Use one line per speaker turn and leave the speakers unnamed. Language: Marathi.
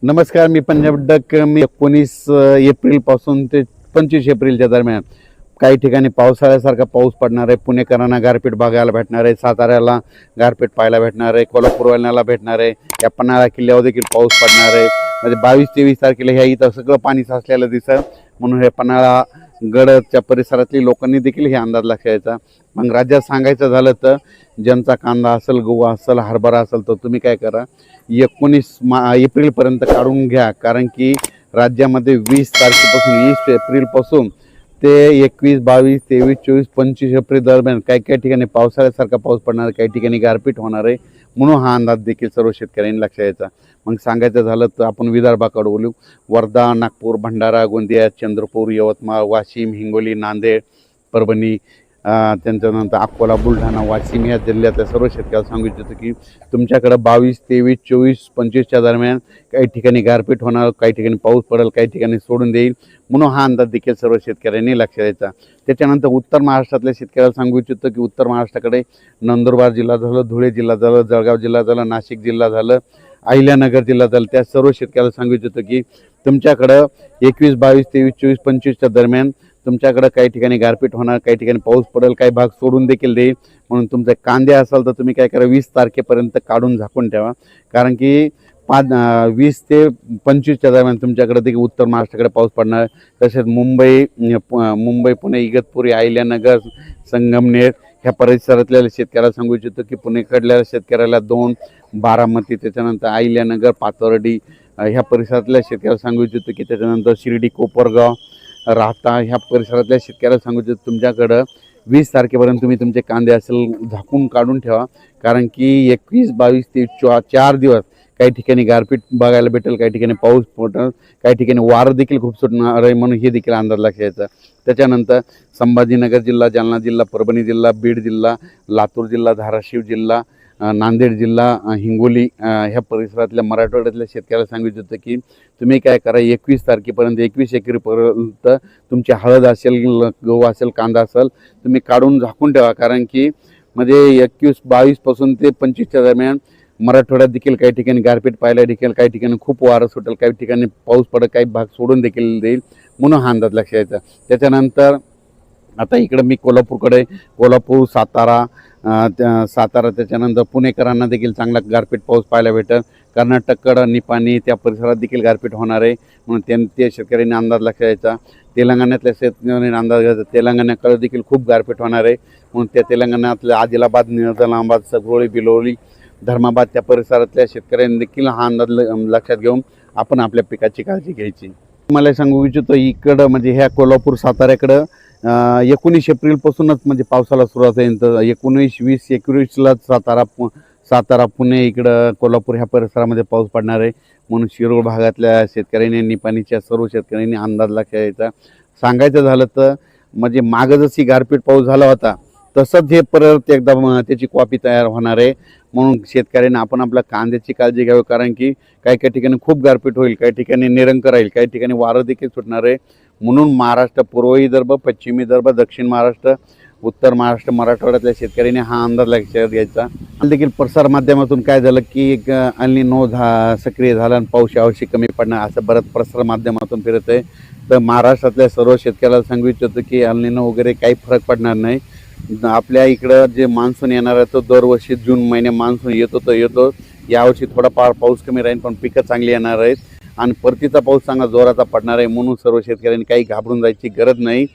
नमस्कार, मी पंजाब डक. मी 19 एप्रिलपासून ते 25 एप्रिलच्या दरम्यान काही ठिकाणी पावसाळ्यासारखा पाऊस पडणार आहे. पुणेकरांना गारपीट बघायला भेटणार आहे, साताऱ्याला गारपीट पाहायला भेटणार आहे, कोल्हापूरवाल्यांना भेटणार आहे. या पन्हाळा किल्ल्यावर देखील पाऊस पडणार आहे. म्हणजे 22-23 तारखेला ह्या इथं सगळं पाणी साचलेलं दिसतं. म्हणून हे पन्हाळा गडच्या परिसरातली लोकांनी देखील हे अंदाज लक्षायचा. मग राज्यात सांगायचं झालं तर ज्यांचा कांदा असेल, गहू असेल, हरभरा असेल तर तुम्ही काय करा, 19 एप्रिलपर्यंत काढून घ्या. कारण की राज्यामध्ये 20 तारखेपासून 20 एप्रिलपासून ते 21, 22, 23, 24, 25 एप्रिल दरम्यान काही ठिकाणी पावसाळ्यासारखा पाऊस पडणार आहे, काही ठिकाणी गारपीट होणार आहे. म्हणून हा अंदाज देखील सर्व शेतकऱ्यांनी लक्षात यायचा. मग सांगायचं झालं तर आपण विदर्भाकडे बोलू. वर्धा, नागपूर, भंडारा, गोंदिया, चंद्रपूर, यवतमाळ, वाशिम, हिंगोली, नांदेड, परभणी, त्यांच्यानंतर अकोला, बुलढाणा, वाशिम या जिल्ह्यातल्या सर्व शेतकऱ्याला सांगू इच्छितो की तुमच्याकडं 22, 23, 24, 25च्या दरम्यान काही ठिकाणी गारपीट होणार, काही ठिकाणी पाऊस पडेल, काही ठिकाणी सोडून देईल. म्हणून हा अंदाज देखील सर्व शेतकऱ्यांनी लक्षात द्यायचा. त्याच्यानंतर उत्तर महाराष्ट्रातल्या शेतकऱ्याला सांगू इच्छितो की उत्तर महाराष्ट्राकडे नंदुरबार जिल्हा झालं, धुळे जिल्हा झालं, जळगाव जिल्हा झालं, नाशिक जिल्हा झालं, अहिल्यानगर जिल्हा झालं, त्या सर्व शेतकऱ्याला सांगू इच्छितो की तुमच्याकडं 21, 22, 23, 24, 25च्या दरम्यान तुमच्याकडे काही ठिकाणी गारपीट होणार, काही ठिकाणी पाऊस पडेल, काही भाग सोडून देखील देईल. म्हणून तुमचे कांदे असेल तर तुम्ही काय करा, 20 तारखेपर्यंत काढून झाकून ठेवा. कारण की 20 ते 25च्या दरम्यान तुमच्याकडे देखील उत्तर महाराष्ट्राकडे पाऊस पडणार. तसेच मुंबई, पुणे, इगतपुरी, अहिल्यानगर, संगमनेर ह्या परिसरातल्या शेतकऱ्याला सांगू इच्छितो की पुणेकडल्या शेतकऱ्याला 2, बारामती, त्याच्यानंतर अहिल्यानगर, पाथर्डी ह्या परिसरातल्या शेतकऱ्याला सांगू इच्छितो की त्याच्यानंतर शिर्डी, कोपरगाव, राहता ह्या परिसरातल्या शेतकऱ्याला सांगू इच्छितो तुमच्याकडं 20 तारखेपर्यंत तुम्ही तुमचे कांदे असेल झाकून काढून ठेवा. कारण की 21, 22, 23, 4 दिवस काही ठिकाणी गारपीट बघायला भेटेल, काही ठिकाणी पाऊस पडेल, काही ठिकाणी वारं देखील खूप सुटणार आहे. म्हणून हे देखील अंदाज लक्षात यायचा. त्याच्यानंतर संभाजीनगर जिल्हा, जालना जिल्हा, परभणी जिल्हा, बीड जिल्हा, लातूर जिल्हा, धाराशिव जिल्हा, नांदेड जिल्हा, हिंगोली ह्या परिसरातल्या मराठवाड्यातल्या शेतकऱ्याला सांगू इच्छितो की तुम्ही काय करा, 21 तारखेपर्यंत, 21 एप्रिलपर्यंत तुमची हळद असेल, गहू असेल, कांदा असेल तुम्ही काढून झाकून ठेवा. कारण की म्हणजे 21, 22 पासून ते 25च्या दरम्यान मराठवाड्यात देखील काही ठिकाणी गारपीट पाहायला देखील, काही ठिकाणी खूप वारं सुटेल, काही ठिकाणी पाऊस पडेल, काही भाग सोडून देखील देईल. म्हणून हा अंदाज लक्षात यायचा. त्याच्यानंतर आता इकडं मी कोल्हापूर, सातारा त्याच्यानंतर पुणेकरांना देखील चांगला गारपीट पाऊस पाहायला भेटेल. कर्नाटककडं निपाणी त्या परिसरात देखील गारपीट होणार आहे. म्हणून ते शेतकऱ्यांनी अंदाज लक्षात यायचा. तेलंगणातल्या शेतकऱ्यांनी अंदाज घ्यायचा, तेलंगणाकडे देखील खूप गारपीट होणार आहे. म्हणून त्या तेलंगणातल्या आदिलाबाद, निजामाबाद, सगोळी, बिलोली, धर्माबाद त्या परिसरातल्या शेतकऱ्यांनी देखील हा अंदाज लक्षात घेऊन आपण आपल्या पिकाची काळजी घ्यायची. मला सांगू इच्छितो इकडं म्हणजे ह्या कोल्हापूर, साताऱ्याकडं 19 एप्रिलपासूनच म्हणजे पावसाला सुरुवात आहे. तर 19, 20, 21ला सातारा, पुणे, इकडं कोल्हापूर ह्या परिसरामध्ये पाऊस पडणार आहे. म्हणून शिरोळ भागातल्या शेतकऱ्यांनी, निपाणीच्या सर्व शेतकऱ्यांनी अंदाज लक्षात यायचा. सांगायचं झालं तर म्हणजे मागं जशी गारपीट पाऊस झाला होता तसंच हे परत एकदा त्याची कॉपी तयार होणार आहे. म्हणून शेतकऱ्यांनी आपण आपल्या कांद्याची काळजी घ्यावी. कारण की काही ठिकाणी खूप गारपीट होईल, काही ठिकाणी निरंकर राहील, काही ठिकाणी वारं देखील सुटणार आहे. म्हणून महाराष्ट्र, पूर्व विदर्भ, पश्चिम विदर्भ, दक्षिण महाराष्ट्र, उत्तर महाराष्ट्र, मराठवाड्यातल्या शेतकऱ्यांनी हा अंदाज लक्षात घ्यायचा. देखील प्रसार माध्यमातून काय झालं की अल निनो सक्रिय झाला आणि पाऊस यावर्षी कमी पडणार असं बरंच प्रसार माध्यमातून फिरत आहे. तर महाराष्ट्रातल्या सर्व शेतकऱ्याला सांगू इच्छितो की अल निनो वगैरे काही फरक पडणार नाही. आपल्या इकडं जे मान्सून येणार आहे तो दरवर्षी जून महिने मान्सून येतो. यावर्षी थोडाफार पाऊस कमी राहील, पण पिकं चांगली येणार आहेत आणि परतीचा पाऊस चांगला जोराचा पडणार आहे. म्हणून सर्व शेतकऱ्यांनी काही घाबरून जायची गरज नाही.